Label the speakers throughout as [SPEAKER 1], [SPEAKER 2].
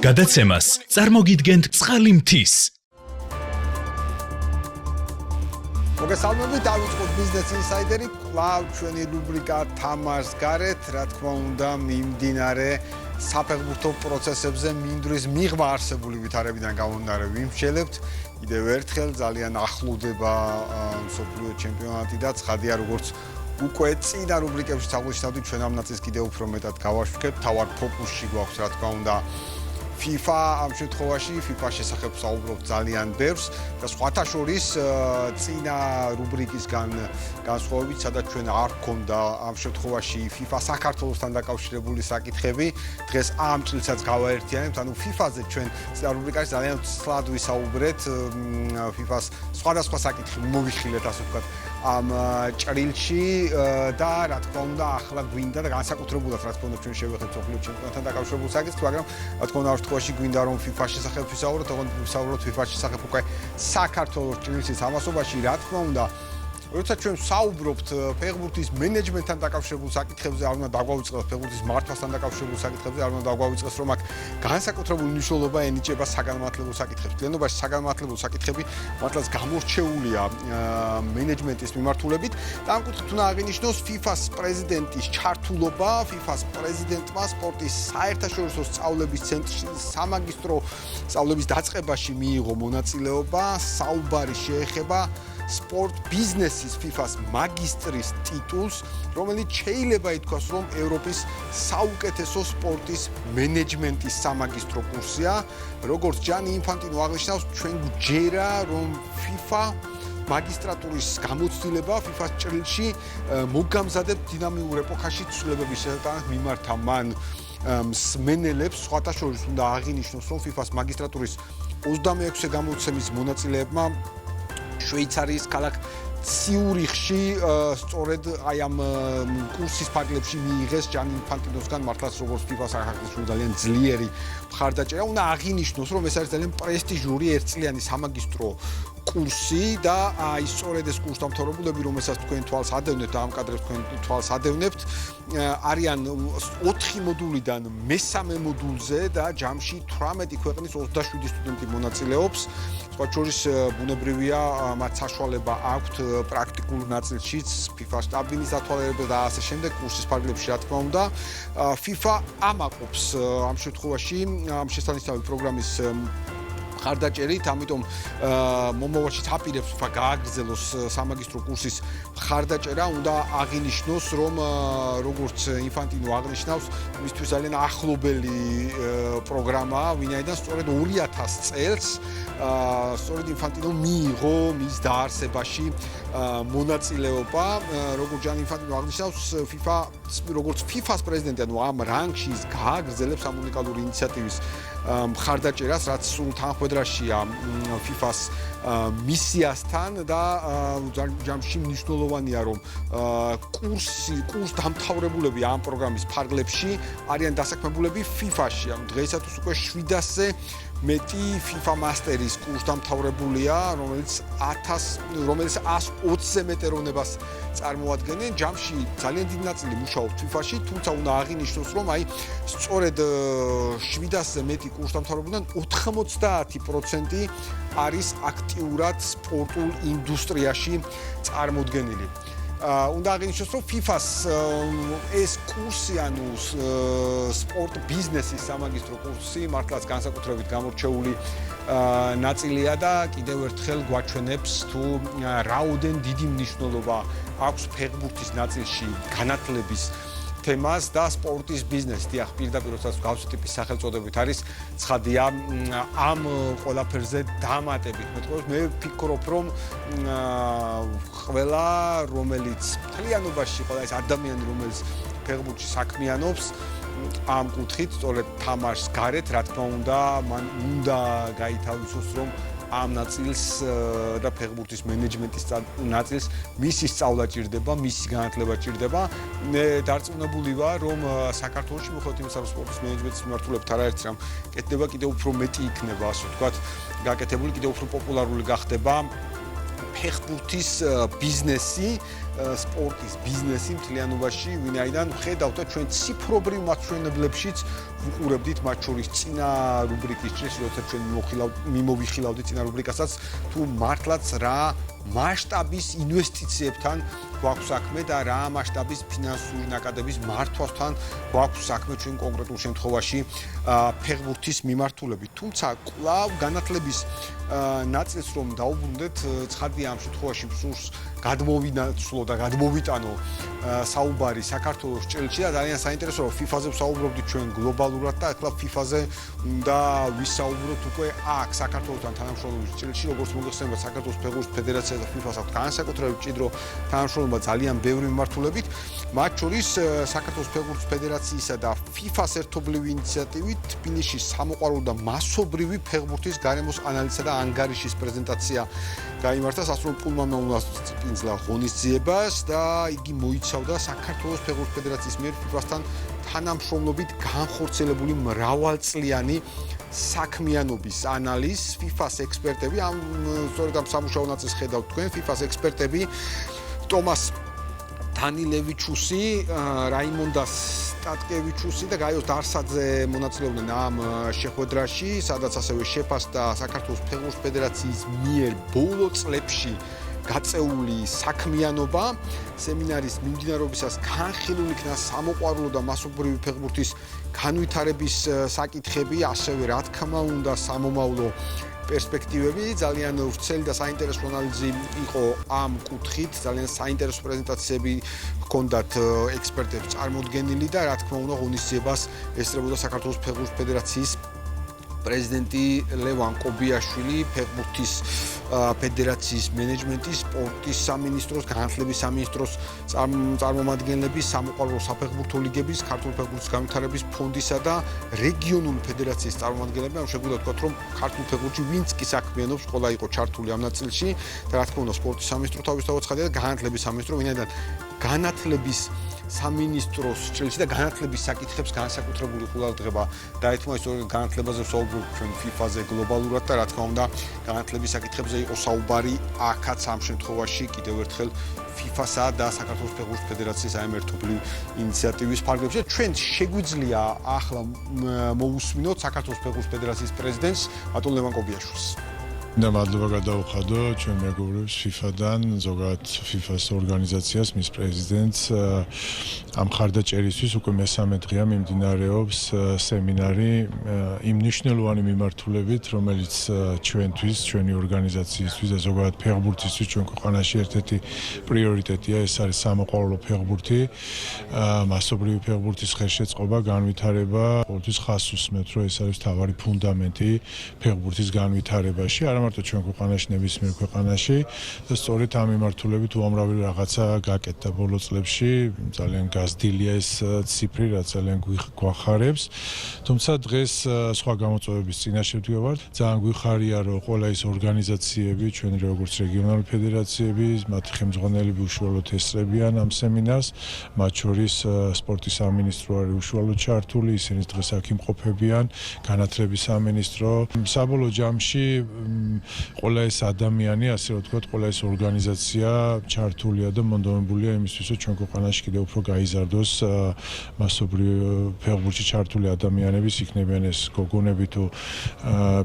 [SPEAKER 1] გადაცემას წარმოგიდგენთ წყალი მთის.
[SPEAKER 2] მოგესალმებით, დავიწყოთ ბიზნეს ინსაიდერი, კვლავ ჩვენი რუბრიკა თამაშს გარეთ, რა თქმა უნდა, მიმდინარე საფეხბურთო პროცესებზე მინდვრის მიღმა არსებული ვითარებიდან გამომდინარე ვიმსჯელებთ. კიდევ ერთხელ ძალიან ახლოვდება მსოფლიო ჩემპიონატი და ცხადია, როგორც უკვე წინა რუბრიკებში წაგვიშნავდით, ჩვენ ამ ნაწილს კიდევ უფრო მეტად გავაშვებთ, თავად ფოკუსში გვაქვს, რა თქმა უნდა, FIFA ამ შემთხვევაში FIFA-ს შესახებ საუბრობთ ძალიან ბევრს და სხვათა შორის წინა რუბრიკისგან განსხვავებით, სადაც ჩვენ არ გქონდა ამ შემთხვევაში FIFA საქართველოსთან დაკავშირებული საკითხები, დღეს ამ წილსაც გავაერთიანებთ, ანუ FIFA-ზე ჩვენ წინა რუბრიკაში ძალიან ცლად ვისაუბრეთ, FIFA-ს სხვადასხვა საკითხი მოვიხილეთ, ასე ვთქვათ, ამ ჭრილში და რა თქმა უნდა, ახლა გვინდა და განსაკუთრებულად რა თქმა უნდა ჩვენ შევეხეთ მსოფლიო ჩემპიონატთან დაკავშირებულ საკითხს, მაგრამ რა თქმა უნდა შემთხვევაში გვინდა რომ FIFA-ს შესახებ ვისაუბროთ, თქო ვისაუბროთ FIFA-ს შესახებ უკვე საქართველოს ჭრილსის ამასობაში, რა თქმა უნდა, როცა ჩვენ საუბრობთ ფეხბურთის მენეჯმენტთან დაკავშირებულ საკითხებზე, არ უნდა დაგვავიწყდეს ფეხბურთის მართვასთან დაკავშირებულ საკითხებზე, არ უნდა დაგვავიწყდეს რომ აქ განსაკუთრებული მნიშვნელობა ენიჭება საგანმანათლებლო საკითხებს. კლიანობაში საგანმანათლებლო საკითხები მართლაც გამორჩეულია მენეჯმენტის მიმართულებით და ამ კუთხით უნდა აღინიშნოს FIFA-ს პრეზიდენტის ჩართულობა, FIFA-ს პრეზიდენტმა სპორტის საერთაშორისო სწავლების ცენტრში სამაგისტრო სწავლების დაწყებაში მიიღო მონაწილეობა, საუბარი შეეხება სპორტ ბიზნესის FIFA-ს მაგისტრის ტიტულს, რომელიც შეიძლება ითქვას, რომ ევროპის საუკეთესო სპორტის მენეჯმენტის სამაგისტრო კურსია. როგორც ჯანი ინფანტინო აღნიშნავს, ჩვენ გვჯერა, რომ FIFA მაგისტრატურის გამოცდილება FIFA-ს ჭრილში მოგამზადებთ დინამიურ ეპოქაში ცვლილებების შესატანად მიმართა მან მსმენელებს, სხვათა შორის უნდა აღინიშნოს, რომ FIFA-ს მაგისტრატურის 26-ე გამოცემის მონაწილეებმა შვეიცარიის ქალაქ ციურიხში სწორედ აი ამ კურსის ფარგლებში მიიღეს ჯანი ინფანტინოსგან მართლაც როგორც FIFA-ს ახალგაზრდა ძალიან ძლიერი მხარდაჭერა. უნდა აღინიშნოს, რომ ეს არის ძალიან პრესტიჟური ერთწლიანი სამაგისტრო კურსი და აი სწორედ ეს კურსდამთავრებულები, რომელსაც თქვენ თვალს ადევნებთ და ამ კადრებს თქვენ თვალს ადევნებთ, არიან 4 მოდულიდან მესამე მოდულზე და ჯამში 18 ქვეყნის 27 სტუდენტი მონაწილეობს. სხვა შორის ბუნებრივია, მათ საშუალება აქვთ პრაქტიკულ ნაწილშიც FIFA შტაბინის დათვალიერება და ასე შემდეგ კურსის ფარგლებში, რა თქმა უნდა. FIFA ამაყობს ამ შემთხვევაში ამ შესანიშნავი პროგრამის მხარდაჭერით, ამიტომ მომავალში აპირებს FIFA გააგრძელოს სამაგისტრო კურსის მხარდაჭერა, უნდა აღინიშნოს, რომ როგორც ინფანტინო აღნიშნავს, მისთვის ძალიან ახლობელი პროგრამაა, ვინაიდან სწორედ 2000 წელს სწორედ ინფანტინო მიიღო მის დაარსებაში მონაწილეობა, როგორც ჯანი ინფანტინო აღნიშნავს, FIFA როგორც FIFA-ს პრეზიდენტი, ანუ ამ რანგში ის გააგრძელებს ამ უნიკალური ინიციატივის მხარდაჭერას, რაც სულ თანხმედრაშია FIFA-ს მისიასთან და ჯამში მნიშვნელოვანია, რომ კურს დამთავრებულები ამ პროგრამის ფარგლებში არიან დასაქმებულები FIFA-ში. ანუ დღეისათვის უკვე 700-ზე მეტი FIFA მასტერის კურსდამთავრებულია, რომელიც 120-ზე მეტ ეროვნებას წარმოადგენენ. ჯამში ძალიან დიდი ნაწილი მუშაობს FIFA-ში, თუმცა უნდა აღინიშნოს, რომ აი სწორედ 700-ზე მეტი კურსდამთავრებულიდან 90% არის აქტიურად სპორტულ ინდუსტრიაში წარმოდგენილი. უნდა აღინიშნოს, რომ FIFA-ს ეს კურსი, ანუ სპორტ ბიზნესის სამაგისტრო კურსი, მართლაც განსაკუთრებით გამორჩეული ნაწილია და კიდევ ერთხელ გვაჩვენებს თუ რაოდენ დიდი მნიშვნელობა აქვს ფეხბურთის ნაწილში განათლების თემას და სპორტის ბიზნესს. დიახ, პირდაპირ როდესაც გავსი ტიპის სახელწოდებით არის ცხადია ამ ყველაფერზე დამატებით. მე ვფიქრობ, რომ ყველა რომელიც მთლიანობაში ყველა ეს ადამიანი, რომელიც ფეხბურთში საქმიანობს, ამ კუთხით სწორედ თამაშს გარეთ, რა თქმა უნდა, მან უნდა გაითავისოს, რომ ამ ნაწილს და ფეხბურთის მენეჯმენტის ნაწილს მისი სწავლა ჭირდება, მისი განათლება ჭირდება. მე დარწმუნებული ვარ, რომ საქართველოში მოხდეთ იმ სპორტის მენეჯმენტის მიმართულებით არაერთი რამ კეთდება, კიდევ უფრო მეტი იქნება, ასე ვთქვათ, გაკეთებული, კიდევ უფრო პოპულარული გახდება ფეხბურთის ბიზნესი სპორტის ბიზნესი მთლიანობაში, ვინაიდან ხედავთ და ჩვენ ციფრობრივ მაჩვენებლებშიც ვუყურებდით მათ შორის წინა რუბრიკის ჭრილს, როცა ჩვენ მიმოვიხილავდით წინა რუბრიკასაც, თუ მართლაც რა მასშტაბის ინვესტიციებთან გვაქვს საქმე და რა მასშტაბის ფინანსური ნაკადების მართვასთან გვაქვს საქმე ჩვენ კონკრეტულ შემთხვევაში ფეხბურთის მიმართულებით. თუმცა კვლავ განათლების ნაწილს რომ დაუბრუნდეთ, ცხადია ამ შემთხვევაში მსურს გადმოვინაცვლო და გადმოვიტანო საუბარი საქართველოს ჭრილში და ძალიან საინტერესოა რომ FIFA-ზე ვსაუბრობდით ჩვენ გლობალურად და ახლა FIFA-ზე უნდა ვისაუბროთ უკვე აქ საქართველოსთან თანამშრომლობის ჭრილში, როგორც მოგეხსენებათ საქართველოს ფეხბურთის ფედერაცია და FIFA-ს აქვს განსაკუთრებით მჭიდრო თანამშრომლობა ძალიან ბევრი მიმართულებით, მათ შორის საქართველოს ფეხბურთის ფედერაციისა და FIFA-ს ერთობლივი ინიციატივით თბილისში სამოყვარულო და მასობრივი ფეხბურთის გარემოს ანალიზსა და ანგარიშის პრეზენტაცია გაიმართა სასწავლო პულმანოვლა წინსვლა ღონისძიებას და იგი მოიცავდა საქართველოს ფეხბურთის ფედერაციის მიერ FIFA-სთან თანამშრომლობით განხორციელებული მრავალწლიანი საქმიანობის ანალიზს. FIFA-ს ექსპერტები სწორედ ამ სამუშაო ნაწილს ხედავთ თქვენ. FIFA-ს ექსპერტები ტომას დანილევიჩუსი, რაიმონდა სტატკევიჩუსი და გაიოს დარსაძე მონაწილეობდნენ ამ შეხვედრაში, სადაც ასევე შეფას და საქართველოს ფეხბურთის ფედერაციის მიერ ბოლო წლებში გაწეული საქმიანობა სემინარის მიმდინარეობისას განხილული იქნა სამოყვარულო და მასობრივი ფეხბურთის განვითარების საკითხები, ასევე რა თქმა უნდა სამომავლო პერსპექტივები. ძალიან ვრცელი და საინტერესო ანალიზი იყო ამ კუთხით, ძალიან საინტერესო პრეზენტაციები ჰქონდათ ექსპერტებს წარმოდგენილი და რა თქმა უნდა ღონისძიებას ესწრებოდა საქართველოს ფეხბურთის ფედერაციის პრეზიდენტი ლევან კობიაშვილი, ფეხბურთის ფედერაციის მენეჯმენტის, სპორტის სამინისტროს, განათლების სამინისტროს წარმომადგენლები, სამოყვარულო საფეხბურთო ლიგების, ქართული ფეხბურთის განვითარების ფონდისა და რეგიონული ფედერაციის წარმომადგენლები. ამ შეგვიძლია ვთქვათ, რომ ქართულ ფეხბურთში ვინც კი საქმიანობს, ყველა იყო ჩართული ამ ნაწილში და რა თქმა უნდა, სპორტის სამინისტრო თავისთავად ცხადია და განათლების სამინისტრო, ვინაიდან განათლების სამინისტროს ჭრილში და განათლების საკითხებს განსაკუთრებული ყურადღება დაეთმო, სწორედ განათლებაზე ვსაუბრობთ ჩვენ FIFA-ზე გლობალურად და რა თქმა უნდა, განათლების საკითხებზე იყო საუბარი აქაც ამ შემთხვევაში კიდევ ერთხელ FIFA-სა და საქართველოს ფეხბურთის ფედერაციის ამ ერთობლივ ინიციატივის ფარგლებში. ჩვენ შეგვიძლია ახლა მოვუსმინოთ საქართველოს ფეხბურთის ფედერაციის პრეზიდენტს ბატონ ლევან კობიაშვილს.
[SPEAKER 3] და მადლობა გადავხადო ჩვენ მეგობრებს FIFA-დან, ზოგადად FIFA-ს ორგანიზაციას, მის პრეზიდენტს ამ ხარდაჭერისთვის უკვე მესამე დღეა მიმდინარეობს სემინარი იმ მნიშვნელოვანი მიმართულებით, რომელიც ჩვენთვის, ჩვენი ორგანიზაციისთვის და ზოგადად ფეხბურთისთვის ჩვენ ქვეყანაში ერთ-ერთი პრიორიტეტია, ეს არის სამოყვარულო ფეხბურთი, მასობრივი ფეხბურთის ხელშეწყობა, განვითარება, ფეხბურთის ხაზს უსმენთ, რომ ეს არის მთავარი ფუნდამენტი ფეხბურთის განვითარებაში. მარტო ჩვენ ქვეყანაში, ნებისმიერ ქვეყანაში და სწორედ ამ მიმართულებით უამრავი რაღაცა გაკეთდა ბოლო წლებში, ძალიან გაზრდილია ეს ციფრი, რაც ძალიან გვახარებს. თუმცა დღეს სხვა გამოწვევების წინაშე ვდგევართ. ძალიან გვიხარია, რომ ყველა ეს ორგანიზაციები, ჩვენი როგორც რეგიონალური ფედერაციები, მათი ხელმძღვანელები უშუალოდ ესწრებიან ამ სემინარს, მათ შორის სპორტის სამინისტრო არის უშუალოდ ჩართული, ისინი დღეს აქ იმყოფებიან, განათლების სამინისტრო. საბოლოო ჯამში ყველა ეს ადამიანი, ასე რომ ვთქვათ, ყველა ეს ორგანიზაცია ჩართულია და მონდომებულია იმისთვის, რომ ჩვენ ქვეყანაში კიდევ უფრო გაიზარდოს მასობრივ ფეხბურთში ჩართული ადამიანების, იქნებიან ეს გოგონები თუ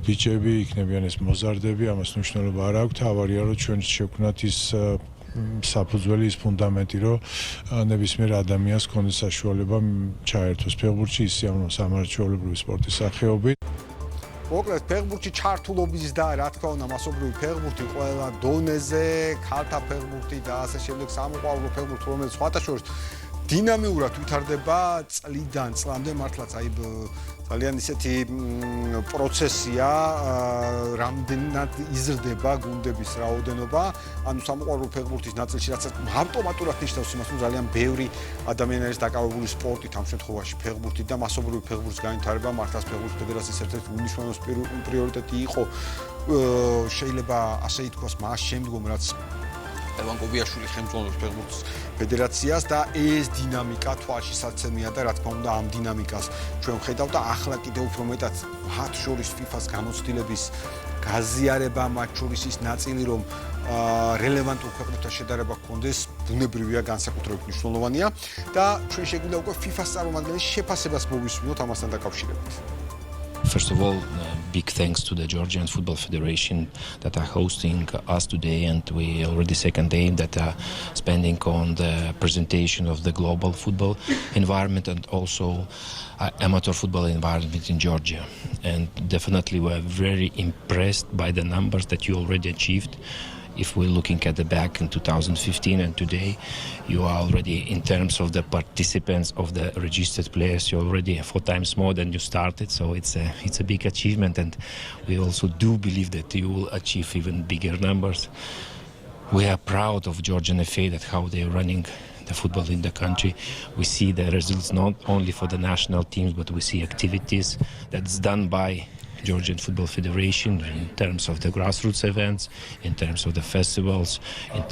[SPEAKER 3] ბიჭები, იქნებიან ეს მოზარდები, ამას მნიშვნელობა არ აქვს. თავარია, რომ ჩვენ შევქმნათ ის საფუძველი, ის ფუნდამენტი, რომ ნებისმიერ ადამიანს ქონდეს საშუალება ჩაერთოს ფეხბურთში, ისე ამ სამართლებრივი სპორტის სახეობით.
[SPEAKER 2] მოკლედ ფეხბურთში ჩართულობის და რა თქმა უნდა მასობრივი ფეხბურთი ყველა დონეზე, ქალთა ფეხბურთი და ასე შემდეგ სამოყვარულო ფეხბურთი, რომელიც სხვათა შორის დინამიურად ვითარდება წლიდან წლამდე, მართლაც აი ძალიან ისეთი პროცესია, რამდენად იზრდება გუნდების რაოდენობა, ანუ სამოყვარულო ფეხბურთის ნაწილში, რაც ავტომატურად ნიშნავს იმას, რომ ძალიან ბევრი ადამიანი არის დაკავებული სპორტით, ამ შემთხვევაში ფეხბურთით და მასობრივი ფეხბურთის განვითარება მართლაც ფეხბურთის ფედერაციის ერთ-ერთი უნიშნულოვანი პრიორიტეტი იყო, შეიძლება ასე ითქვას, მას შემდგომ, რაც ლევან კობიაშვილი ხელმძღვანელობს ფეხბურთის ფედერაციას და ეს დინამიკა თვალშისაცემია და რა თქმა უნდა ამ დინამიკას ჩვენ ვხედავთ და ახლა კიდევ უფრო მეტად მათ შორის FIFA-ს გამოცდილების გაზიარება მათ შორის ის ნაწილი, რომ რელევანტულ ქვეყნებთან შედარება გქონდეს, ბუნებრივია, განსაკუთრებით მნიშვნელოვანია და ჩვენ შეგვიძლია უკვე FIFA-ს წარმომადგენლის შეფასებას მოვისმინოთ ამასთან დაკავშირებით.
[SPEAKER 4] First of all, big thanks to the Georgian Football Federation that are hosting us today, and we already second day that are spending on the presentation of the global football environment and also amateur football environment in Georgia. And definitely we are very impressed by the numbers that you already achieved. If we're looking at the back in 2015 and today, you are already, in terms of the participants of the registered players, you're already 4 times more than you started. So it's a big achievement, and we also do believe that you will achieve even bigger numbers. We are proud of Georgian FA that how they're running the football in the country. We see the results not only for the national teams, but we see activities that's done by Georgian Football Federation in terms of the grassroots events, in terms of the festivals.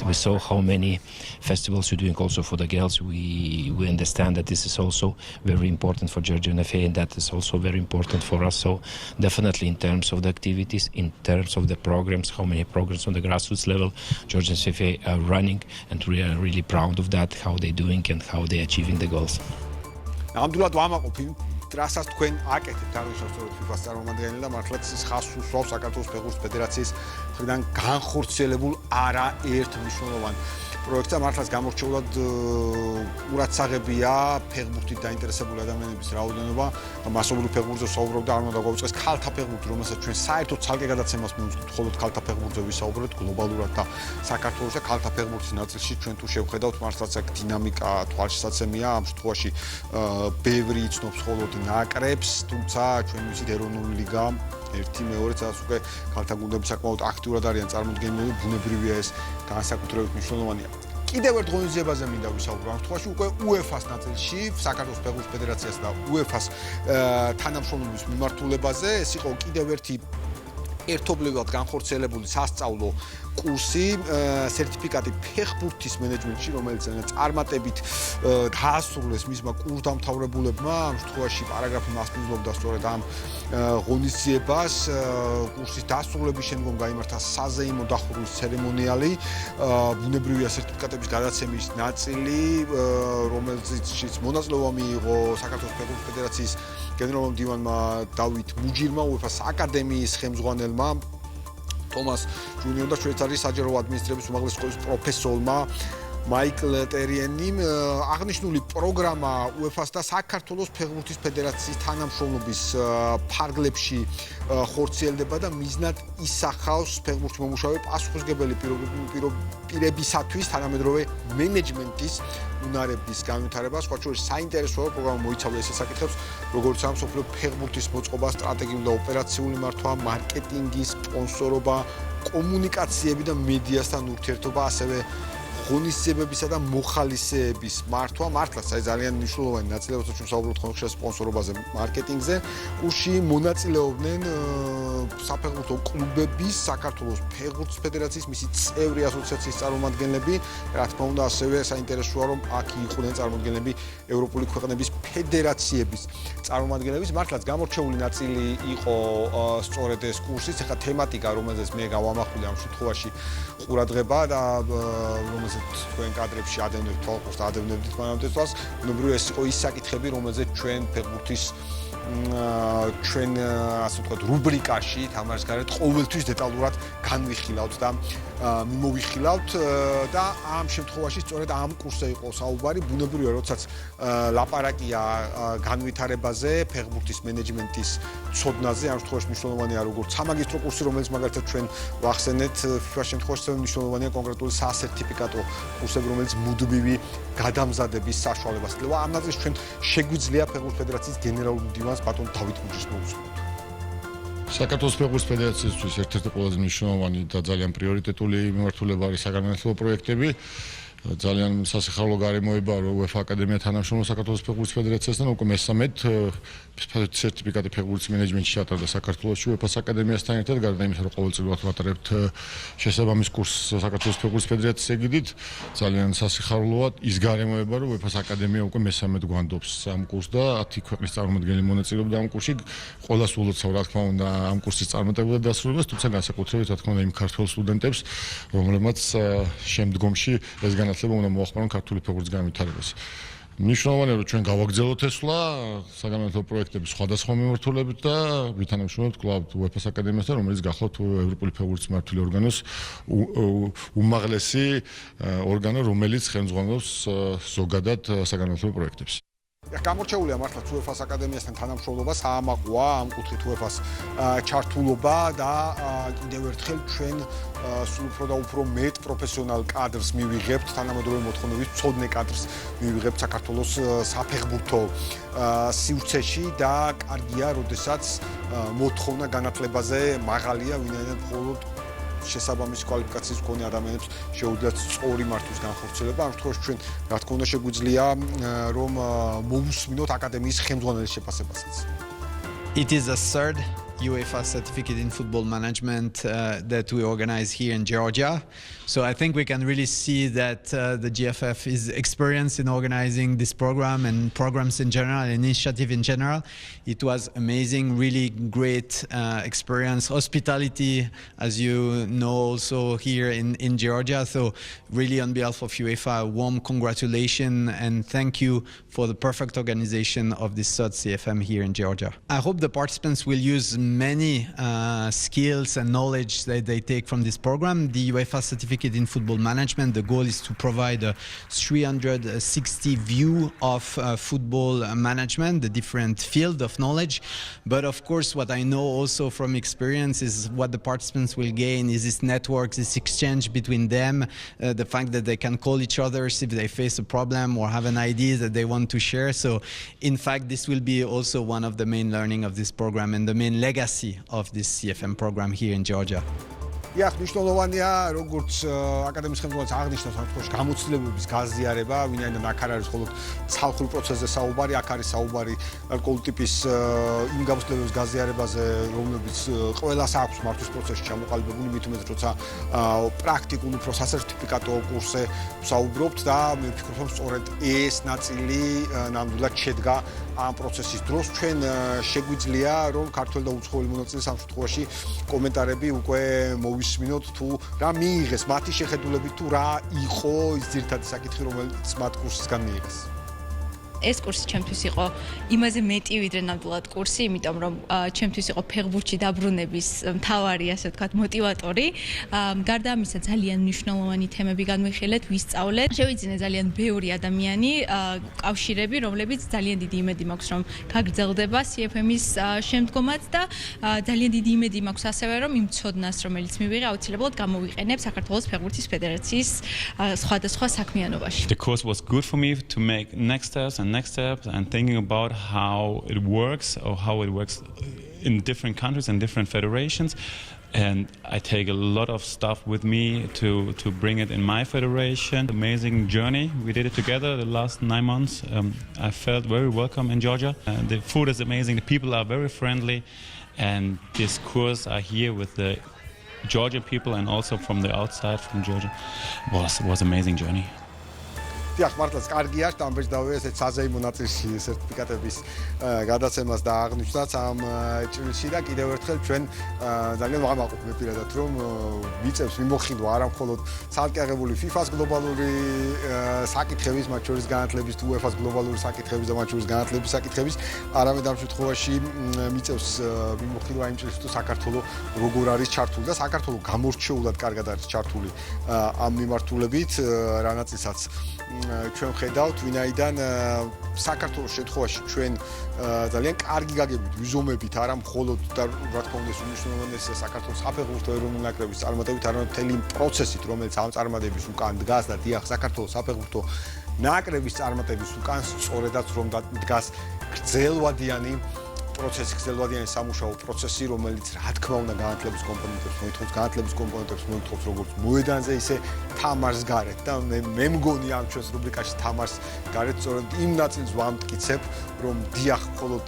[SPEAKER 4] We saw how many festivals you're doing also for the girls. We understand that this is also very important for Georgian FA, and that is also very important for us. So definitely in terms of the activities, in terms of the programs, how many programs on the grassroots level Georgian FA are running, and we are really proud of that, how they're doing and how they're achieving the goals.
[SPEAKER 2] რასაც თქვენ აკეთებთ არ ვიცით FIFA-ს წარმომადგენელი და მართლაც ის ხაზს უსვავს საქართველოს ფეხბურთის ფედერაციის მხრიდან განხორციელებულ არაერთ მნიშვნელოვან პროექტს და მართლაც გამორჩეულად ყურადსაღებია ფეხბურთით დაინტერესებული ადამიანების რაოდენობა. მასობრივ ფეხბურთზე საუბრობ და არ უნდა გავუწყდეს ქალთა ფეხბურთი, რომელსაც ჩვენ საერთოდ ცალკე გადაცემას მივუძღვით, მხოლოდ ქალთა ფეხბურთზე ვისაუბრეთ გლობალურად და საქართველოს და ქალთა ფეხბურთის ნაწილში ჩვენ თუ შევხედავთ, მართლაც აქ დინამიკა თვალშისაცემია. ამ შემთხვევაში ბევრი იცნობს მხოლოდ ნაკრებს, თუმცა ჩვენ ვიცით ეროვნული ლიგა ერთი მეორე წელს უკვე ქალთა გუნდები საკმაოდ აქტიურად არიან წარმოდგენილი, ბუნებრივია ეს განსაკუთრებით მნიშვნელოვანია. კიდევ ერთ ღონისძიებაზე მინდა ვისაუბრო. ამ შემთხვევაში უკვე UEFA-ს ნაწილში, საქართველოს ფეხბურთის ფედერაციას და UEFA-ს თანამშრომლობის მიმართულებაზე, ეს იყო კიდევ ერთი ერთობლივად განხორციელებული სასწავლო კურსი, სერტიფიკატი ფეხბურთის მენეჯმენტში, რომელიც წარმატებით დაასრულეს მისმა კურსდამთავრებულებმა. ამ შემთხვევაში პარაგრაფი მასპინძლობდა სწორედ ამ ღონისძიებას. კურსის დასრულების შემდგომ გაიმართა საზეიმო დახურვის ცერემონიალი, ბუნებრივია სერტიფიკატების გადაცემის ნაწილი, რომელზეც მონაწილეობა მიიღო საქართველოს ფეხბურთის ფედერაციის გენერალურმა მდივანმა დავით მუჯირმა, UEFA-ს აკადემიის ხელმძღვანელმა თომას ჯუნიორ და შვეიცარიის საჯარო ადმინისტრების უმაღლესი სკოლის პროფესორმა მაიკლ ტერიენიმ. აღნიშნული პროგრამა UEFA-ს და საქართველოს ფეხბურთის ფედერაციის თანამშრომლობის ფარგლებში ხორციელდება და მიზნად ისახავს ფეხბურთის მომუშავე პასუხისმგებელი პირებისათვის თანამედროვე მენეჯმენტის უნარების განვითარებას. სხვა შორის საინტერესოა პროგრამა მოიცავდა ეს საკითხებს, როგორც ამ მსოფლიო ფეხბურთის მოწყობა, სტრატეგიული და ოპერაციული მართვა, მარკეტინგი, სპონსორობა, კომუნიკაციები და მედიასთან ურთიერთობა, ასევე ღონისძიებებისა და მოხალისეების მართვა. მართლაც აი ძალიან მნიშვნელოვანი ნაწილებია, ჩვენ საუბრობთ ხოლმე სპონსორობაზე, მარკეტინგზე. კურსში მონაწილეობდნენ საფეხბურთო კლუბების, საქართველოს ფეხბურთის ფედერაციის, მისი წევრი ასოციაციის წარმომადგენლები. რა თქმა უნდა, ასევე საინტერესოა, რომ აქ იყვნენ წარმომადგენლები ევროპული ქვეყნების ფედერაციების წარმომადგენლების. მართლაც გამორჩეული ნაწილი იყო სწორედ ეს კურსიც. ეხლა თემატიკა, რომელზეც მე გავამახვილე ამ შემთხვევაში ყურადღება და რომელზეც თქვენ კადრებში ადევნებთ თვალყურს და ადევნებდით მანამდე თვალს, ბუნებრივია ეს იყო ის საკითხები, რომელზეც ჩვენ ფეხბურთის ჩვენ ასე ვთქვათ რუბრიკაში თამაშის გარეთ ყოველთვის დეტალურად განვიხილავთ და მიმოვიხილავთ და ამ შემთხვევაში სწორედ ამ კურსზე იყო საუბარი. ბუნებრივია, როდესაც ლაპარაკია განვითარებაზე, ფეხბურთის მენეჯმენტის ცოდნაზე, ამ შემთხვევაში მნიშვნელოვანია როგორც სამაგისტრო კურსი, რომელიც მაგალითად ჩვენ ვახსენეთ, FIFA-ს შემთხვევაში მნიშვნელოვანია კონკრეტული სასერტიფიკატო კურსები, რომელიც მუდმივი გადამზადების საშუალებას იძლევა. ამ ნაწილს ჩვენ შეგვიძლია ფეხბურთის ფედერაციის გენერალურ მდივანს ბატონ დავით მუჯის მოვუწოდოთ.
[SPEAKER 5] საქართველოს ფეხბურთის ფედერაციისთვის ერთ-ერთი ყველაზე მნიშვნელოვანი და ძალიან პრიორიტეტული მიმართულება არის საგანმანათლებლო პროექტები. ძალიან სასიხარულო გარემოება რომ UEFA აკადემია თანამშრომლობს საქართველოს ფეხბურთის ფედერაციასთან უკვე მესამედ სერტიფიკატი ფეხბურთის მენეჯმენტში ჩატარდა საქართველოში UEFA აკადემიასთან ერთად გარდა იმისა რომ ყოველწლიურად ვატარებთ შესაბამის კურსს საქართველოს ფეხბურთის ფედერაციის ეგიდით ძალიან სასიხარულოა ის გარემოება რომ UEFA აკადემია უკვე მესამედ გვანდობს ამ კურსს და 10 ქვეყნის წარმომადგენელი მონაწილეობდა ამ კურსში ყველას ულოცავ რა თქმა უნდა ამ კურსის წარმატებულ და დასრულებას თუმცა განსაკუთრებით რა თქმა უნდა იმ ქართველ სტუდენტებს რომლებმაც შემდგომში ეს განათლება უნდა მოახმარონ ქართული ფეხბურთის განვითარებას. მნიშვნელოვანია რომ ჩვენ გავაგრძელოთ ესლა საგანმანათლებლო პროექტები სხვადასხვა მიმართულებით და ვითანამშრომლებთ კვლავ UEFA აკადემიასთან, რომელიც გახლავთ ევროპული ფეხბურთის მმართველი ორგანოს უმაღლესი ორგანო, რომელიც ხელმძღვანელობს ზოგადად საგანმანათლებლო პროექტებს.
[SPEAKER 2] გამორჩეულია მართლაც UEFA-ს აკადემიასთან თანამშრომლობა, საამაყოა ამ კუთხით UEFA-ს ჩართულობა და კიდევ ერთხელ ჩვენ სულ უფრო და უფრო მეტ პროფესიონალ კადრს მივიღებთ, თანამედროვე მოთხოვნების მცოდნე კადრს მივიღებთ საქართველოს საფეხბურთო სივრცეში და კარგია, როდესაც მოთხოვნა განათლებაზე მაღალია, ვინაიდან მხოლოდ შესაბამის კვალიფიკაციის მქონე ადამიანებს შეუძლიათ სწორი მართვის განხორციელება. ამ შემთხვევაში ჩვენ რა თქმა უნდა შეგვიძლია რომ მოусმინოთ აკადემიის ხელმძღვანელის შეფასებასაც.
[SPEAKER 6] It is a third UEFA certificate in football management that we organize here in Georgia. So I think we can really see that the GFF is experienced in organizing this program and programs in general, initiative in general. It was amazing, really great experience. Hospitality, as you know, also here in Georgia. So really on behalf of UEFA, a warm congratulations and thank you for the perfect organization of this third CFM here in Georgia. I hope the participants will use many skills and knowledge that they take from this program. The UEFA certificate in football management, the goal is to provide a 360 view of football management, the different field of knowledge. But of course, what I know also from experience is what the participants will gain is this network, this exchange between them, the fact that they can call each other if they face a problem or have an idea that they want to share. So in fact, this will be also one of the main learning of this program and the main legacy of this CFM program here in Georgia.
[SPEAKER 2] Ja, მნიშვნელოვანია, როგორც აკადემიის ხელმძღვანელს აღნიშნავს, ამ შემთხვევაში გამოცდილებების გაზიარება, ვინაიდან აქ არ არის მხოლოდ ცალკეულ პროცესზე საუბარი, აქ არის საუბარი ალკოჰოლ ტიპის იმ გამოცდილებების გაზიარებაზე, რომლებიც ყველას აქვს მართვის პროცესში ჩამოყალიბებული, მით უმეტეს, როცა პრაქტიკულ უფრო სასერტიფიკატო კურსზე საუბრობთ და მე ვფიქრობ, რომ სწორედ ეს ნაწილი ნამდვილად შედგა ამ პროცესის დროს. ჩვენ შეგვიძლია, რომ ქართველ და უცხოელი მონაწილეს ამ შემთხვევაში კომენტარები უკვე მოვისმინოთ თუ რა მიიღეს მათი შეხედულებით თუ რა იყო ის ძირითადი საკითხი რომელიც მათ კურსისგან მიიღეს.
[SPEAKER 7] ეს კურსი ჩემთვის იყო იმაზე მეტი ვიდრე ნამდვილად კურსი, იმიტომ რომ ჩემთვის იყო ფეხბურთში დაბრუნების მთავარი, ასე ვთქვათ, მოტივატორი. გარდა ამისა, ძალიან მნიშვნელოვანი თემები განვიხილეთ, ვისწავლეთ. შევიძინე ძალიან ბევრი ადამიანი, კავშირები, რომლებიც ძალიან დიდი იმედი მაქვს, რომ გაგრძელდება CFM-ის შემდგომაც და ძალიან დიდი იმედი მაქვს ასევე, რომ იმ ცოდნას, რომელიც მივიღე, აუცილებლად გამოვიყენებ საქართველოს ფეხბურთის ფედერაციის სხვადასხვა საქმიანობაში.
[SPEAKER 8] The course was good for me to make next steps and thinking about how it works or how it works in different countries and different federations. And I take a lot of stuff with me to bring it in my federation. Amazing journey. We did it together the last 9 months. I felt very welcome in Georgia. The food is amazing. The people are very friendly. And this course I here with the Georgian people and also from the outside from Georgia was amazing journey.
[SPEAKER 2] დიახ, მართლაც კარგია, შტამბეჭდავე ესეთ საზეიმო ნაწილში სერტიფიკატების გადაცემას და აღნიშნაც ამ ჭრილში და კიდევ ერთხელ ჩვენ ძალიან ვაღმაყობ მე პირადად რომ მიწევს მიმოხილვა არა მხოლოდ ცალკე აღებული FIFA-ს გლობალური საკითხების, მათ შორის განათლების თუ UEFA-ს გლობალური საკითხების და მათ შორის განათლების საკითხების, არამედ ამ შემთხვევაში მიწევს მიმოხილვა იმ ჭრილში თუ საქართველოს როგორ არის ჩართული და საქართველოს გამორჩეულად კარგად არის ჩართული ამ მიმართულებით, რანაცესაც ჩვენ ხედავთ, ვინაიდან საქართველოს შემთხვევაში ჩვენ ძალიან კარგი გაგებით ვიზომებით, არა მხოლოდ და რა თქმა უნდა, უმნიშვნელოვანესია საქართველოს საფეხბურთო ეროვნული ნაკრების წარმატებით, არამედ მთელი პროცესით, რომელიც ამ წარმატების უკან დგას და დიახ, საქართველოს საფეხბურთო ნაკრების წარმატების უკან სწორედაც რომ დგას გრძელვადიანი პროცესი, გრძელვადიანი სამუშაო პროცესი, რომელიც რა თქმა უნდა განათლების კომპონენტებს მოითხოვს, განათლების კომპონენტებს მოითხოვს როგორც მოედანზე, ისე თამარს გარეთ და მე მგონი ამ ჩვენს რუბრიკაში თამარს გარეთ სწორედ იმ ნაწილს ვამტკიცებ, რომ დიახ, მხოლოდ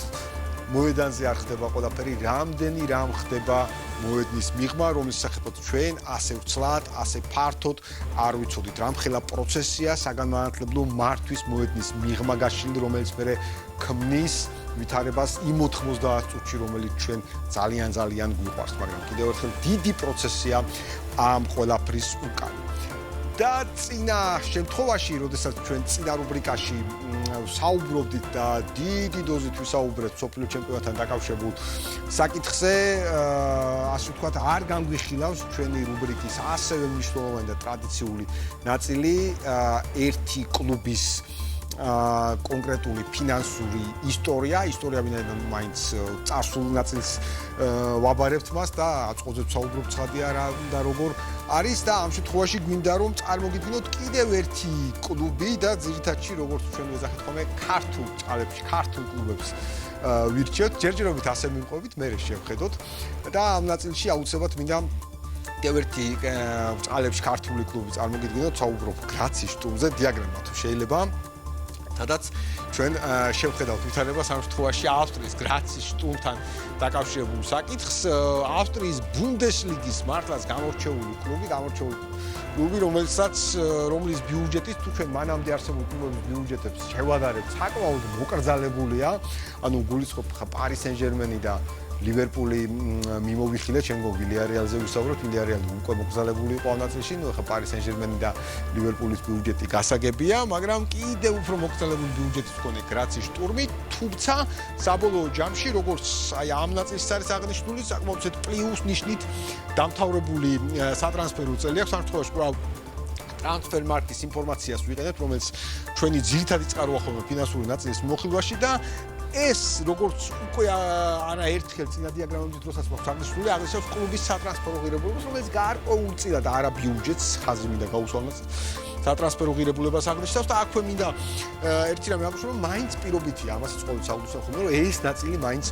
[SPEAKER 2] მოედანზე არ ხდება ყველაფერი, რამდენი რამ ხდება მოედნის მიღმა, რომლის სახებაც ჩვენ ასე ვცლად, ასე ფართოდ არ ვიცოდით. რამხელა პროცესია საგანმანათლებლო მართვის მოედნის მიღმა გაშლილი, რომელიც მე ქმნის ვითარებას იმ 90 წუთში, რომელიც ჩვენ ძალიან გვიყვარს, მაგრამ კიდევ ერთხელ დიდი პროცესია ამ ყველაფრის უკან. და წინა შემთხვევაში, როდესაც ჩვენ წინა რუბრიკაში საუბრობდით და დიდი დოზით ვისაუბრეთ სოფლიო ჩემპიონატთან დაკავშირებულ საკითხზე, ასე ვთქვათ, არ განგვიხილავს ჩვენი რუბრიკის ასევე მნიშვნელოვანი და ტრადიციული ნაწილი ერთი კლუბის კონკრეტული ფინანსური ისტორია ვინაიდან მაინც წარსულ ნაწილს ვაბარებთ მას და აწყოზე ვსაუბრობ ცხადია რა და როგორ არის და ამ შემთხვევაში გვინდა რომ წარმოგიდგინოთ კიდევ ერთი კლუბი და ძირითადში როგორც ჩვენ ვეძახით ხოლმე ქართულ წყალებში, ქართულ კლუბებს ვირჩევთ, ჯერჯერობით ასე მივყვებით, მე შევხედოთ და ამ ნაწილში აუცილებლად მინდა კიდევ ერთი წყალებში ქართული კლუბი წარმოგიდგინოთ, საუბრობ გრაცის შტურმზე, დიაგრამა თუ შეიძლება სადაც ჩვენ შევხედავთ ვითარებას ამ შემთხვევაში ავსტრიის გრაცის შტურმთან დაკავშირებულ საკითხს. ავსტრიის ბუნდესლიგის მართლაც გამორჩეული კლუბი, რომლის ბიუჯეტის თუ ჩვენ მანამდე არსებულ კლუბების ბიუჯეტებს შევადარებთ, საკმაოდ მოკრძალებულია. ანუ გულისხმობ ხა პარი სენ-ჟერმენი და ლივერპული მიმოვიხილეთ, შენ გო ვილიარეალზე ვისაუბროთ, ვილიარეალი უკვე მოგზალებული იყო ამ ნაწილში, ნუ ხა პარი სენ-ჟერმენი და ლივერპულის ბიუჯეტი გასაგებია, მაგრამ კიდევ უფრო მოგზალებული ბიუჯეტის მქონე გრაცის შტურმი, თუმცა საბოლოო ჯამში, როგორც აი ამ ნაწილში არის აღნიშნული, საკმაოდ ცეთ პლუს ნიშნით დამთავრებული სატრანსფერო წელი აქვს, ამ შემთხვევაში კვლავ ტრანსფერმარკეტის ინფორმაციას ვიყენებთ, რომელიც ჩვენი ძირითადი წყაროა ხოლმე ფინანსური ნაწილის მოხილვაში და ეს როგორც უკვე არაერთხელ წინა დიაგრამებით დროსაც მაქვს აღნიშნული, აღნიშნავს კლუბის სატრანსფერო ღირებულებას, რომელიც გარკვეულწილად არა ბიუჯეტს, ხაზი მინდა გაუსვამოს სატრანსფერო ღირებულებას აღნიშნავს და აქვე მინდა ერთი რამე აღნიშნო, რომ მაინც პირობითია, ამასაც ყოველთვის აღვნიშნავ ხოლმე, რომ ეს ნაწილი მაინც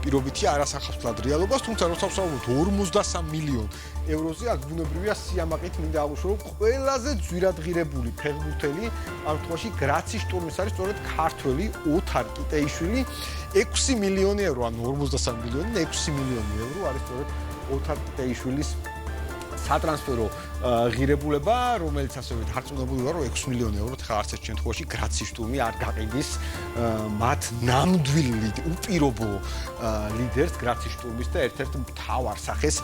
[SPEAKER 2] პირობითია არასახავსლად რეალობას, თუმცა როცა ვსაუბრობთ 53 მილიონ ევროზე, აქ ბუნებრივია სიამაყით მინდა აღნიშნო, რომ ყველაზე ძვირად ღირებული ფეხბურთელი ამ შემთხვევაში გრაცის შტურმის არის სწორედ ქართველი ოთარ კიტეიშვილი 6 მილიონი ევრო, ანუ 53 მილიონი და 6 მილიონი ევრო არის სწორედ ოთარ კიტეიშვილის სატრანსფერო ღირებულება, რომელიც ასევე დარწმუნებული ვარ, რომ 6 მილიონი ევროთ ხა არც ერთ შემთხვევაში გრაცის შტურმი არ გაყიდის მათ ნამდვილ უპირობო ლიდერს გრაცის შტურმის და ერთ-ერთ მთავარ სახეს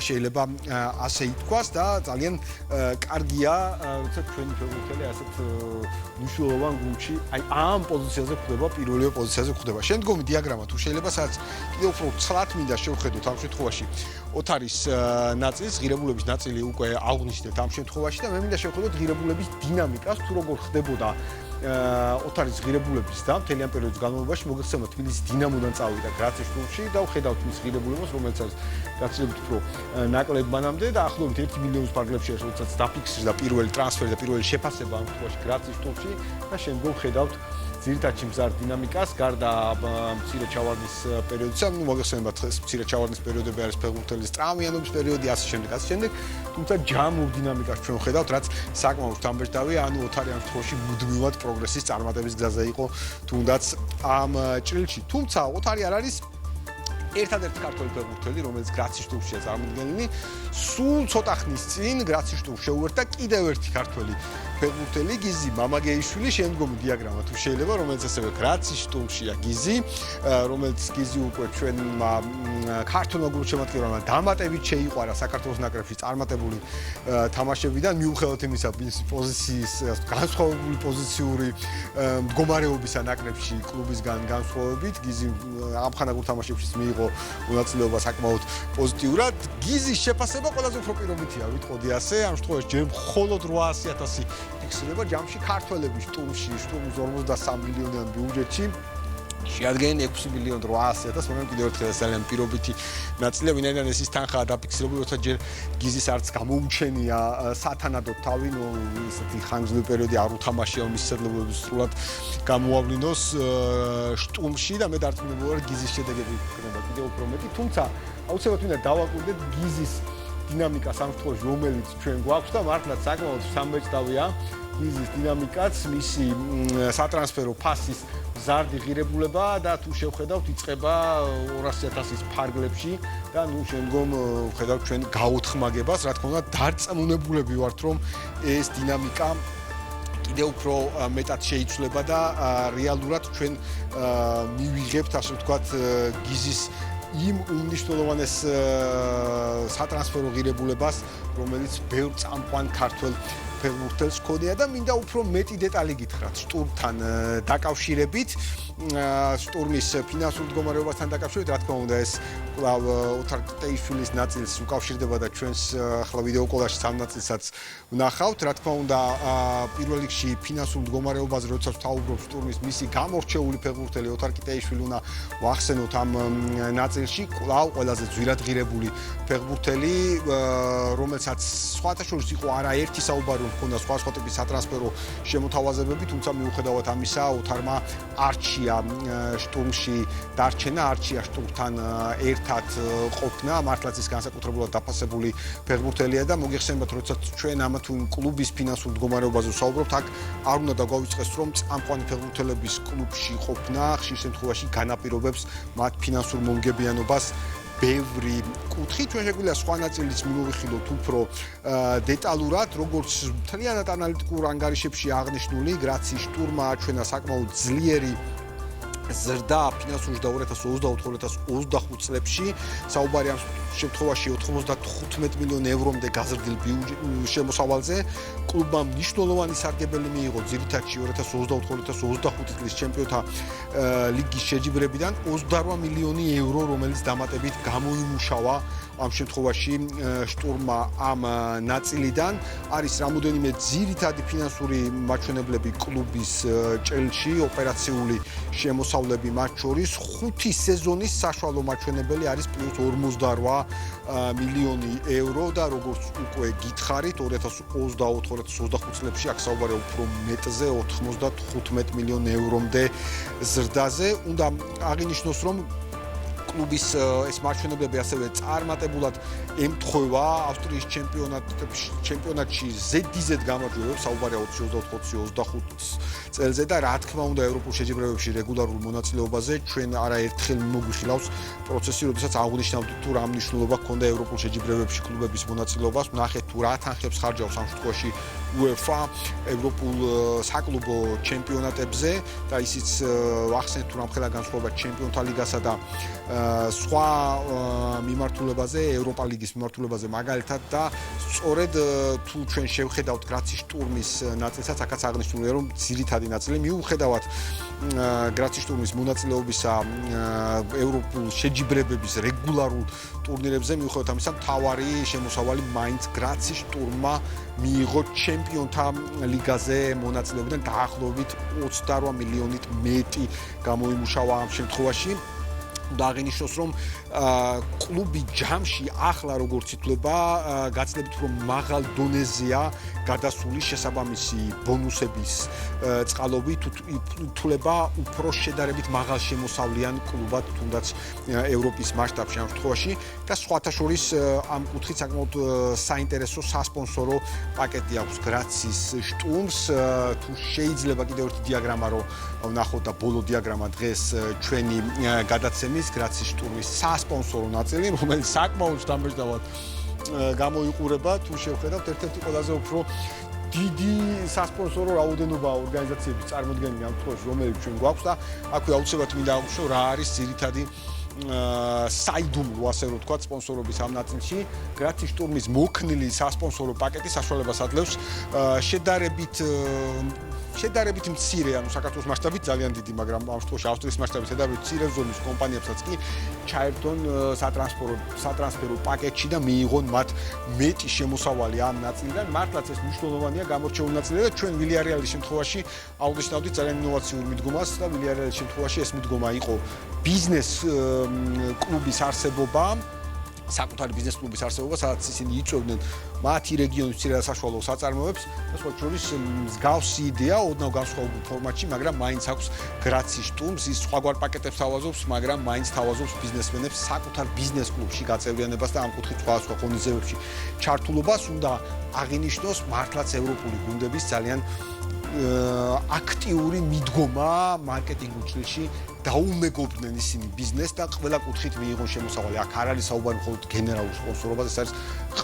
[SPEAKER 2] შეიძლება ასე ითქვას და ძალიან კარგია, როცა ჩვენი ფეხბურთელი ასეთ მნიშვნელოვან გუნდში, აი ამ პოზიციაზე გვხვდება, პირველივე პოზიციაზე გვხვდება. შემდგომი დიაგრამა თუ შეიძლება, სადაც კიდევ უფრო ცლად მინდა შევხედოთ ამ შემთხვევაში ოთარის ნაწილს, ღირებულების ნაწილი უკვე აღნიშნეთ ამ შემთხვევაში და მე მინდა შევხედოთ ღირებულების დინამიკას, თუ როგორ ხდებოდა ოთარის ღირებულების და მთელი ამ პერიოდის განმავლობაში მოგეხსენებათ თბილისის დინამოდან წავიდა გრაცის შტურმში და ვხედავთ მის ღირებულებას, რომელიც არის გაცილებით უფრო ნაკლებ მანამდე და ახლობით 1 მილიონის ფარგლებში არის, როდესაც დაფიქსირდა პირველი ტრანსფერი და პირველი შეფასება ამ შემთხვევაში გრაცის შტურმში და შემდგომ ვხედავთ ძირითადში მზარ დინამიკას, გარდა მცირე ჩავარდნის პერიოდისა, ну მოგეხსენებათ მცირე ჩავარდნის პერიოდები არის ფეხბურთელის ტრავმიანობის პერიოდი, ასე შემდეგ, თუმცა ჯამურ დინამიკას ჩვენ ვხედავთ, რაც საკმაოდ ამბეჭდავია, ანუ ოთარი ამ შემთხვევაში მუდმივად პროგრესის წარმატების გზაზე იყო თუნდაც ამ ჭრილში. თუმცა ოთარი არ არის ერთადერთი ქართველი ფეხბურთელი, რომელიც გრაცის შტურმშია წარმოდგენილი, სულ ცოტა ხნის წინ გრაცის შტურმს შეუერთდა კიდევ ერთი ქართველი ფეხბურთელი გიზი მამაგეიშვილი, შემდგომი დიაგრამა თუ შეიძლება, რომელიც ასევე გრაცის შტურმშია გიზი, რომელიც გიზი უკვე ჩვენმა ქართულმა გულშემატკივრებმა დამატებით შეიყვარა საქართველოს ნაკრებში წარმატებული თამაშებიდან, მიუხედავად იმისა, ის პოზიციის განსხვავებული პოზიციური მდგომარეობისა ნაკრებში კლუბისგან განსხვავებით, გიზი ამხანაგურ თამაშებში მიიღო მონაწილეობა საკმაოდ პოზიტიურად. გიზის შეფასება ყველაზე უფრო პირობითია, ვიტყოდი ასე, ამ შემთხვევაში ჯერ მხოლოდ 800,000 ფიქსირება ჯამში ქართველების შტურმში, შტურმის 53 მილიონიან ბიუჯეტში შეადგენენ 6,800,000, მაგრამ კიდევ ერთხელ ძალიან პირობითი ნაწილია, ვინაიდან ეს ის თანხაა დაფიქსირებული, როცა ჯერ გიზის არც გამოუჩენია სათანადოდ თავი, ესეთი ხანგრძლივი პერიოდი არ უთამაშია მის შესაძლებლობებს სრულად გამოავლინოს შტუმში და მე დარწმუნებული ვარ გიზის შედეგები იქნება კიდევ უფრო მეტი, თუმცა აუცილებლად უნდა დავაკვირდეთ გიზის დინამიკას ამ შემთხვევაში, რომელიც ჩვენ გვაქვს და მართლაც საკმაოდ სამბეჭდავია გიზის დინამიკაც, მისი სატრანსფერო ფასის ზარდი ღირებულება და თუ შევხედავთ იწყება 200,000-ის ფარგლებში და შემდგომ ვხედავთ ჩვენ გაოთხმაგებას, რა თქმა უნდა დარწმუნებულები ვართ რომ ეს დინამიკა კიდევ უფრო მეტად შეიცვლება და რეალურად ჩვენ მივიღებთ ასე ვთქვათ გიზის იმ უმნიშვნელოვანეს სატრანსფერო ღირებულებას, რომელიც ბევრ წამყვან ქართველ ფეხბურთელს ჰქონია და მინდა უფრო მეტი დეტალი გითხრათ შტურმთან დაკავშირებით, შტურმის ფინანსურ მდგომარეობასთან დაკავშირებით, რა თქმა უნდა ეს კვლავ ოთარ ყტეიშვილის ნაწილს უკავშირდება და ჩვენს ახლა ვიდეო კოლაჟში სამ ნაწილსაც ვნახავთ, რა თქმა უნდა პირველ რიგში ფინანსურ მდგომარეობაზე როცა ვთაუბრობ შტურმის მისი გამორჩეული ფეხბურთელი ოთარ ყტეიშვილი უნდა ვახსენოთ ამ ნაწილში, კვლავ ყველაზე ძვირადღირებული ფეხბურთელი, რომელსაც სხვათა შორის იყო არაერთი საუბარი ჰქონდა სხვა ტიპის სატრანსფერო შემოთავაზებები, თუმცა მიუხედავად ამისა, ოთარმა არჩია შტურმში დარჩენა, არჩია შტურმთან ერთად ყოფნა, მართლაც ის განსაკუთრებულად დაფასებული ფეხბურთელია და მოგეხსენებათ, როცა ჩვენ ამა თუ იმ კლუბის ფინანსურ მდგომარეობაზე ვსაუბრობთ, აქ არ უნდა დაგვავიწყდეს, რომ წამყვანი ფეხბურთელების კლუბში ყოფნა ხშირ შემთხვევაში განაპირობებს მათ ფინანსურ მომგებიანობას ბევრი კუთხით, ჩვენ შეგვიძლია სხვა ნაწილიც მივიხილოთ უფრო დეტალურად, როგორც მთლიანად ანალიტიკურ ანგარიშებში აღნიშნული, გრაცი შტურმა აჩვენა საკმაოდ ძლიერი ზრდა ფინანსურში და 2024-2025 წლებში, საუბარი ამ შემთხვევაში 95 მილიონ ევრომდე გაზრდილ შემოსავალზე, კლუბმა მნიშვნელოვანი სარგებელი მიიღო ძირითადში 2024-2025 წლის ჩემპიონთა ლიგის შეჯიბრებიდან 28 მილიონი ევრო, რომელიც დამატებით გამოიმუშავა ამ შემთხვევაში შტურმა ამ ნაწილიდან, არის რამოდენიმე ძირითადი ფინანსური მაჩვენებლები კლუბის ჭრილში, ოპერაციული შემოსავლები მათ შორის, 5 სეზონის საშუალო მაჩვენებელი არის პლუს 58 მილიონი ევრო და როგორც უკვე გითხარით 2024-2025 წლებში აქ საუბარია უფრო მეტზე 95 მილიონ ევრომდე ზრდაზე. უნდა აღინიშნოს, რომ კლუბის ეს მარჩვენებლები ასევე წარმატებულად ემთხვევა ავსტრიის ჩემპიონატში ზედიზედ გამარჯვებებს, საუბარია 2024-2025 წელზე და რა თქმა უნდა ევროპულ შეჯიბრებებში რეგულარულ მონაწილეობაზე ჩვენ არაერთხელ მოგვიხილავს პროცესი, როდესაც აღნიშნავთ თუ რა მნიშვნელობა ჰქონდა ევროპულ შეჯიბრებებში კლუბების მონაწილეობას, ვნახეთ თუ რა თანხებს ხარჯავს ამ შემთხვევაში UEFA ევროპულ საკლუბო ჩემპიონატებზე და ისიც ვახსენეთ თუ რამხელა განსხვავება ჩემპიონთა ლიგასა და სხვა მიმართულებაზე, ევროპა ლიგის მიმართულებაზე მაგალითად და სწორედ თუ ჩვენ შევხედავთ გრაცის შტურმის ნაწილსაც, აქაც აღნიშნულია, რომ ძირითადი ნაწილი მიუხედავად გრაცის შტურმის მონაწილეობისა ევროპულ შეჯიბრებების რეგულარულ ტურნირებზე, მიუხედავად ამისა, მთავარი შემოსავალი მაინც გრაცის შტურმმა მიიღო ჩემპიონთა ლიგაზე მონაწილეობიდან დაახლოებით 28 მილიონით მეტი გამოიმუშავა ამ შემთხვევაში. და აღინიშნოს, რომ კლუბი ჯამში ახლა როგორც ითვლება, გაცილებით უფრო მაღალ დონეზეა გადასული შესაბამისი ბონუსების წყალობით, ითვლება უფრო შედარებით მაღალ შემოსავლიან კლუბად, თუნდაც ევროპის მასშტაბში ამ შემთხვევაში და სხვათა შორის ამ კუთხით საკმაოდ საინტერესო სასპონსორო პაკეტი აქვს გრაცის შტურმს. თუ შეიძლება კიდევ ერთი დიაგრამა რომ ვნახოთ და ბოლო დიაგრამა დღეს ჩვენი გადაცემის გრაცის შტურმის სასპონსორო ნაწილი, რომელიც საკმაოდ დამბეჭდავად გამოიყურება, თუ შევხედავთ ერთ-ერთი ყველაზე უფრო დიდი სასპონსორო რაოდენობა ორგანიზაციების წარმოდგენილი ამ შემთხვევაში, რომელიც ჩვენ გვაქვს და აქვე აუცილებლად მინდა აღვნიშნო რა არის ძირითადი საიდუმლო, ასე რომ ვთქვათ, სპონსორობის ამ ნაწილში. გრაცის შტურმის მოქნილი სასპონსორო პაკეტი საშუალებას ადლევს შედარებით შედარებით მცირე, ანუ საქართველოს მასშტაბით ძალიან დიდი, მაგრამ ამ შემთხვევაში ავსტრიის მასშტაბით შედარებით მცირე ზომის კომპანიებსაც კი ჩაერთონ სატრანსფერო პაკეტში და მიიღონ მათ მეტი შემოსავალი ამ ნაწილიდან. მართლაც ეს მნიშვნელოვანია გამორჩეული ნაწილია და ჩვენ ვილიარეალის შემთხვევაში აღვნიშნავდით ძალიან ინოვაციურ მიდგომას და ვილიარეალის შემთხვევაში ეს მიდგომა იყო ბიზნეს კლუბის არსებობა, საკუთარი ბიზნეს კლუბის არსებობა, სადაც ისინი იწვევდნენ მათი რეგიონის მცირე და საშუალო საწარმოებს და სხვა შორის მსგავსი იდეა ოდნავ განსხვავებულ ფორმატში, მაგრამ მაინც აქვს გრაციის შტუმს, ის სხვაგვარ პაკეტებს თავაზობს, მაგრამ მაინც თავაზობს ბიზნესმენებს საკუთარ ბიზნეს კლუბში გაწევრიანებას და ამ კუთხით სხვადასხვა ღონისძიებებში ჩართულობას. უნდა აღინიშნოს მართლაც ევროპული გუნდების ძალიან აქტიური მიდგომა მარკეტინგულ ჭრილში დაუმეგობრდნენ ისინი ბიზნესს და ყველა კუთხით მიიღონ შემოსავალი. აქ არ არის საუბარი მხოლოდ გენერალურ სპონსორობაზე, ეს არის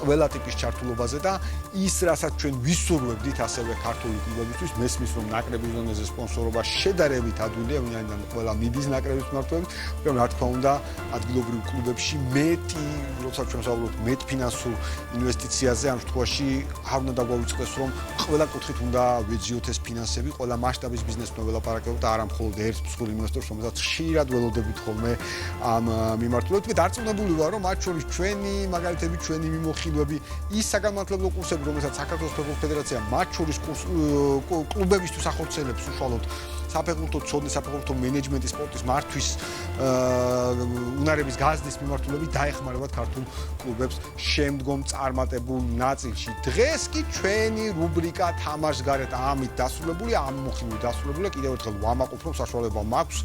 [SPEAKER 2] ყველა ტიპის ჩართულობაზე და ის, რასაც ჩვენ ვისურვებდით ასევე ქართული კლუბებისთვის, მესმის რომ ნაკრების ზონაზე სპონსორობა შედარებით ადვილია, ვინაიდან ყველა მიდის ნაკრების მმართველობით, მაგრამ რა თქმა უნდა, ადგილობრივ კლუბებში მეტი, როცა ჩვენ ვსაუბრობთ მეტ ფინანსურ ინვესტიციაზე, ამ შემთხვევაში არ უნდა დაგვაუწყდეს, რომ ყველა კუთხით უნდა ვეძიოთ ეს ფინანსები, ყველა მასშტაბის ბიზნესმენ ველაპარაკებთ და არა მხოლოდ ერთ მსხვილ ინვესტორს, რომელსაც ხშირად ველოდებით ხოლმე ამ მიმართულებით. დარწმუნებული ვარ, რომ მათ შორის ჩვენი მაგალითები, ჩვენი მიმოხილვები, ის საგანმანათლებლო კურსები, რომელსაც საქართველოს ფეხბურთის ფედერაცია მათ შორის კლუბებისთვის ახორციელებს უშუალოდ საფეხბურთო ცოდნის, საფეხბურთო მენეჯმენტის, სპორტის მართვის უნარების გაზრდის მიმართულებით დაეხმარებათ ქართულ კლუბებს შემდგომ წარმატებულ ნაწილში. დღეს კი ჩვენი რუბრიკა თამაშს გარეთ ამით დასრულებულია, ამ მოხილვით დასრულებულია. კიდევ ერთხელ ვამაყობ, რომ საშუალება მაქვს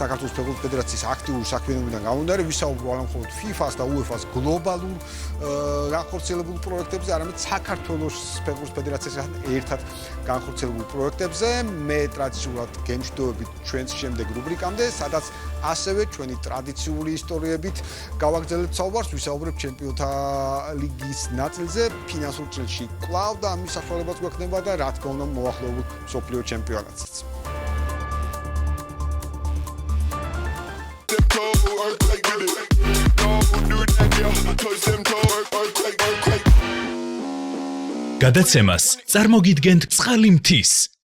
[SPEAKER 2] საქართველოს ფეხბურთის ფედერაციის აქტიური საქმიანობიდან გამომდინარე ვისაუბრო არა მხოლოდ FIFA-ს და UEFA-ს გლობალურ განხორციელებულ პროექტებზე, არამედ საქართველოს ფეხბურთის ფედერაციასთან ერთად განხორციელებულ პროექტებზე. მე ტრადიციულად გემშვიდობებით ჩვენს შემდეგ რუბრიკამდე, სადაც ასევე ჩვენი ტრადიციული ისტორიებით გავაგრძელებთ საუბარს, ვისაუბრებთ ჩემპიონთა ლიგის ნაწილზე, ფინანსურ ჭრილში კვლავ და ამის საშუალებაც გვექნება და რა თქმა უნდა მოახლოებულ მსოფლიო ჩემპიონატსაც.
[SPEAKER 1] გადაცემას წარმოგიდგენთ წყალი მთის